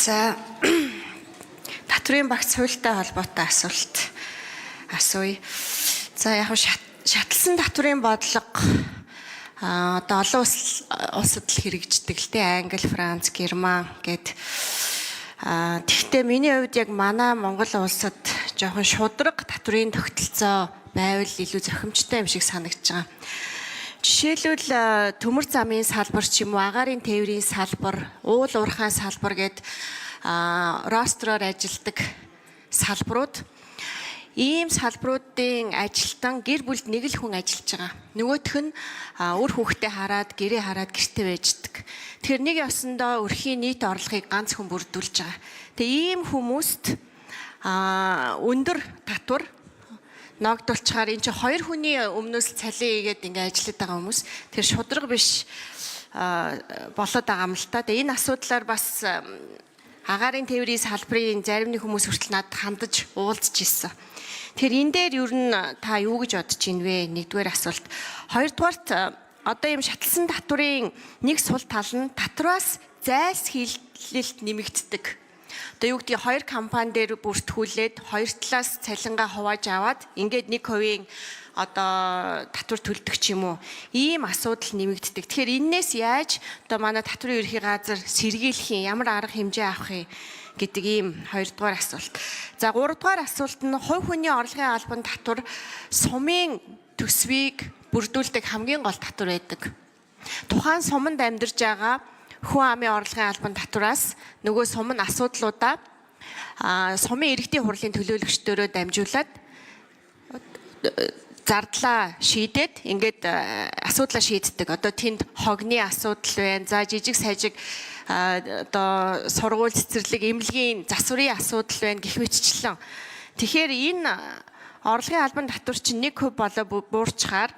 За татврын багц хуультай холбоотой асуулт асууя. За яг шатлсан татврын бодлого одоо олон улсад л хэрэгждэг л дээ. Англи, Франц, Герман гэд. Тэгвэл миний хувьд яг манай Монгол улсад жоохон шудраг татврын тогтолцоо байвал илүү зохимжтой юм шиг санагдаж байгаа. Жишээлбэл төмөр замын салбар ч юм уу, агаарын тээврийн салбар, уул уурхайн салбар гэд ростроор ажилдаг салбарууд, ийм салбаруудын ажилтан гэр бүлд нэг л хүн ажиллаж байгаа. Нөгөөх нь үр хүүхдээ хараад, гэрээ хараад гэртээ байждаг. Тэгэхээр нэг явсандаа өрхийн нийт орлогыг ганц хүн бүрдүүлж байгаа. Тэгээ ийм хүмүүст өндөр татвар ногдуулчаар энэ чинь хоёр хүний өмнөөс цалин ийгээд ингээ ажиллаад байгаа хүмүүс тэр шудраг биш болоод байгаа юм л та. Тэгээ энэ асуудлаар бас агаарын тээврийн салбарын зарим нэг хүмүүс хүртэл надад хандаж уулзж ирсэн. Тэгэхээр энэ дээр ер нь та юу гэж бодож байна вэ? Нэгдүгээр асуулт. Хоёрдугаарт одоо ийм шатлсан татврын нэг сул тал нь татвараас зайлсхийлэлт нэмэгддэг. Одоо юу гэдгийг хоёр компани дээр бүртгүүлээд хоёр талаас цалингаа хувааж аваад ингээд 1% одоо татвар төлдөг ч юм уу. Ийм асуудал нэмэгддэг. Тэгэхээр энээс яаж одоо манай татврын ерхий газар сэргийлэх юм, ямар арга хэмжээ авах юм гэдэг ийм хоёрдугаар асуулт. За гуравдугаар асуулт нь хувь хүний орлогын албан татвар сумын төсвийг бүрдүүлдэг хамгийн гол татвар байдаг. Тухайн суманд амьдарч байгаа хүн амын орлогын албан татвараас нөгөө сум нь асуудлуудаа сумын иргэдийн хурлын төлөөлөгчдөрөө дамжуулаад зардлаа шийдээд ингээд асуудлаа шийддэг. Одоо тэнд хогны асуудал байна. За жижиг сажиг одоо сургууль цэцэрлэг эмнэлгийн засварын асуудал байна гэх мэтчлэн. Тэгэхээр энэ орлогын албан татвар чинь 1% болоо буурчаар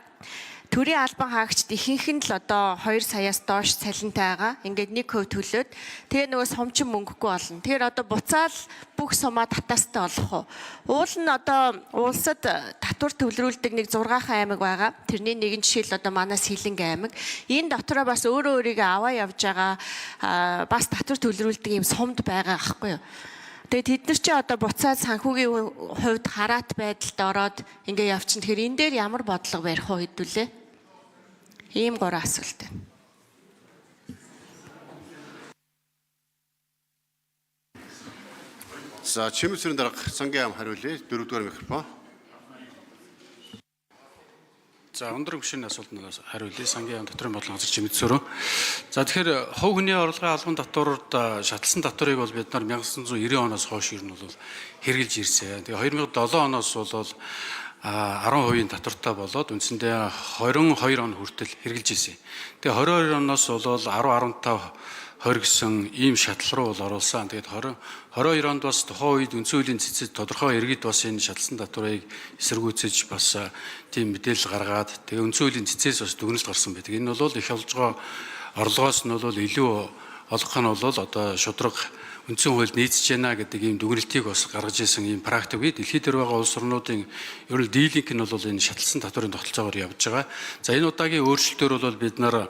төрийн албан хаагчид ихэнх нь л одоо 2 саяас доош цалинтай байгаа. Ингээд 1% төлөөд тэгээ нөгөө сумчин мөнгөгүй болно. Тэгэхээр одоо буцаал бүх сумаа татаастай болох уу? Уул нь одоо улсад татвар төвлөрүүлдэг нэг 6 аймаг байгаа. Тэрний нэгэн жишээл одоо манай Сэлэнг аймаг. Энэ дотроо бас өөрөө өөрийгөө аваа явж байгаа бас татвар төвлөрүүлдэг юм сумд байгаа аахгүй юу? Тэгээд тэд нар чи одоо буцаад санхүүгийн хувьд хараат байдалд ороод ингээ явчихна. Тэгэхээр энэ дээр ямар бодлого барих уу хэдүүлээ? Ийм 3 асуулт байна. За чимээсрэн дарга Сангийн ам хариулъя. 4-р микрофон. За өндөр гүшийн асуултанд хариулъя. Сангийн ам дотрын бодлого газар чимээсрэн. За тэгэхээр хувь хүний орлогын албан татварууд шатлсан татварыг бол бид нар 1990 оноос хойш ер нь бол хэрэгжилж ирсэн. Тэгээ 2007 оноос бол 10% татвартай болоод үндсэндээ 22 он хүртэл хэрэгжилж ирсэн. Тэгээ 22 оноос бол 10-15-20 гэсэн ийм шатлал руу бол оруулсан. Тэгээд 22 онд бас тухайн үед үндсэн хуулийн цэцэд тодорхой иргэд бас энэ шатлсан татварыг эсэргүүцэж бас тийм мэдээлэл гаргаад тэгээ үндсэн хуулийн цэцээс бас дүгнэлт гарсан байдаг. Энэ бол их олж байгаа орлогоос нь бол илүү олох нь бол одоо шудраг үндсэн хуульд нийцэж байна гэдэг ийм дүгнэлтийг бас гаргаж ирсэн ийм практик үед дэлхийд дээр байгаа улс орнуудын ер нь дийлинг нь бол энэ шатлсан татврын тогтолцоогоор явж байгаа. За энэ удаагийн өөрчлөлтөөр бол бид нар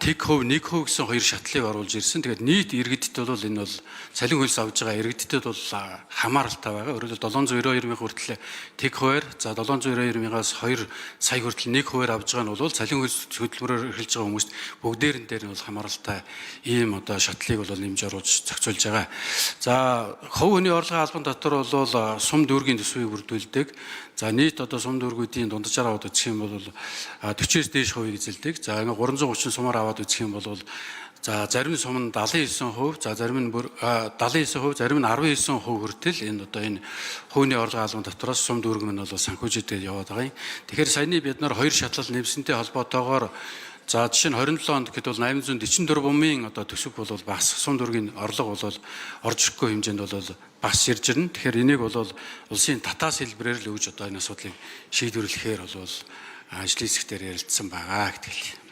тэг хөв, нэг хөв гэсэн хоёр шатлыг оруулж ирсэн. Тэгээд нийт иргэдэд бол энэ бол цалин хөлс авж байгаа иргэдэд бол хамааралтай байгаа. Өөрөөр хэлбэл 792 мянга хүртэл тэг хуваар, за 792 мянгаас 2 сая хүртэл нэг хуваар авж байгаа нь бол цалин хөлс хөтөлбөрөөр эрхэлж байгаа хүмүүст бүгдээрэн дээр нь бол хамааралтай ийм одоо шатлыг бол нэмж оруулж зохицуулж байгаа. За хувь хүний орлогын албан татвар бол сум дүүргийн төсвийг бүрдүүлдэг. За нийт одоо сум дүүргүүдийн дунджаар аваад үзэх юм бол 40-с дээш хувийг эзэлдэг. За 330 сумаар аваад үзэх юм бол за зарим сум нь 79%, за зарим нь 79%, зарим нь 19% хүртэл энэ одоо энэ хувийн орлогын албан татвараас сум дүүрэг нь бол санхүүжилтээр яваад байгаа юм. Тэгэхээр саяны бид нар хоёр шатлал нэмсэнтэй холбоотойгоор за жишээ нь 27 онд гэхэд бол 844 бумын одоо төсөв бол бас сум дүүргийн орлого бол орж ирэхгүй хэмжээнд бол бас ирж ирнэ. Тэгэхээр энийг бол улсын татаас хэлбэрээр л өгж одоо энэ асуудлыг шийдвэрлэхээр бол ажлын хэсгээр ярилцсан байгаа гэдэг л.